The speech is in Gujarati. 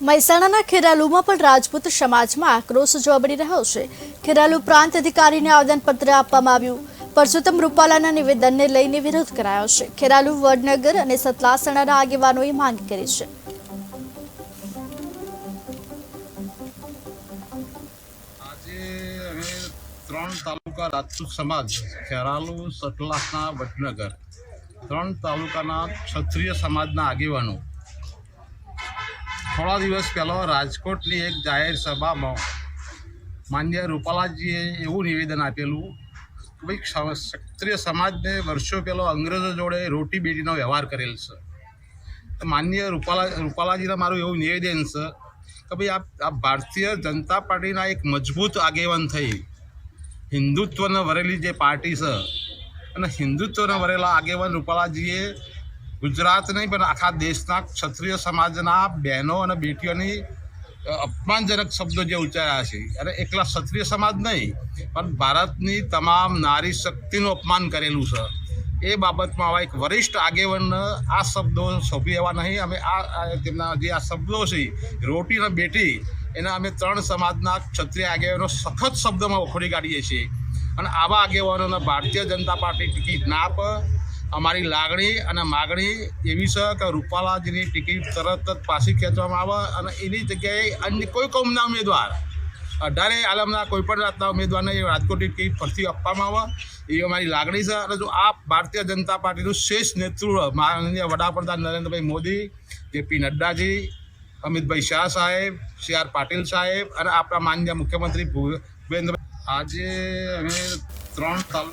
મહેસાણાના ખેરાલુમાં પણ રાજપૂત સમાજમાં આક્રોશ જોવા મળી રહ્યો છે। ખેરાલુ પ્રાંત અધિકારીને આવેદનપત્ર આપવામાં આવ્યું। પરસોત્તમ રૂપાલાના નિવેદનને લઈને વિરોધ કરાયો છે। ખેરાલુ વડનગર અને સતલાસણાના આગેવાનોએ માંગ કરી છે। આજે અમે 3 તાલુકા રાજપૂત સમાજ ખેરાલુ, સતલાસણા, વડનગર 3 તાલુકાના ક્ષત્રિય સમાજના આગેવાનો થોડા દિવસ પહેલાં રાજકોટની એક જાહેર સભામાં માન્ય રૂપાલાજીએ એવું નિવેદન આપેલું કે ભાઈ ક્ષત્રિય સમાજને વર્ષો પહેલાં અંગ્રેજો જોડે રોટી બેટીનો વ્યવહાર કરેલ છે। તો માન્ય રૂપાલાજીના મારું એવું નિવેદન છે કે ભાઈ આ ભારતીય જનતા પાર્ટીના એક મજબૂત આગેવાન થઈ હિન્દુત્વને વરેલી જે પાર્ટી છે અને હિન્દુત્વને વરેલા આગેવાન રૂપાલાજીએ ગુજરાત નહીં પણ આખા દેશના ક્ષત્રિય સમાજના બહેનો અને બેટીઓની અપમાનજનક શબ્દો જે ઉચ્ચાર્યા છે અને એકલા ક્ષત્રિય સમાજ નહીં પણ ભારતની તમામ નારી શક્તિનું અપમાન કરેલું છે। એ બાબતમાં આવા એક વરિષ્ઠ આગેવાનને આ શબ્દો સોંપી એવા નહીં। અમે તેમના જે આ શબ્દો છે રોટી અને બેટી એના અમે 3 સમાજના ક્ષત્રિય આગેવાનો સખત શબ્દોમાં વખોડી કાઢીએ છીએ અને આવા આગેવાનોને ભારતીય જનતા પાર્ટી ટિકિટ ના આપે। અમારી લાગણી અને માગણી એવી છે કે રૂપાલાજીની ટિકિટ તરત જ પાછી ખેંચવામાં આવે અને એની જગ્યાએ અન્ય કોઈ કોમના ઉમેદવાર 18 આલમના કોઈપણ જાતના ઉમેદવારને રાજકોટની ટિકિટ ફરીથી આપવામાં આવે એવી અમારી લાગણી છે। અને જો આ ભારતીય જનતા પાર્ટીનું શ્રેષ્ઠ નેતૃત્વ માનનીય વડાપ્રધાન નરેન્દ્રભાઈ મોદી, જેપી નડ્ડાજી, અમિતભાઈ શાહ સાહેબ, CR પાટીલ સાહેબ અને આપણા માનનીય મુખ્યમંત્રી ભૂપેન્દ્ર આજે અમે 3 તાલુકા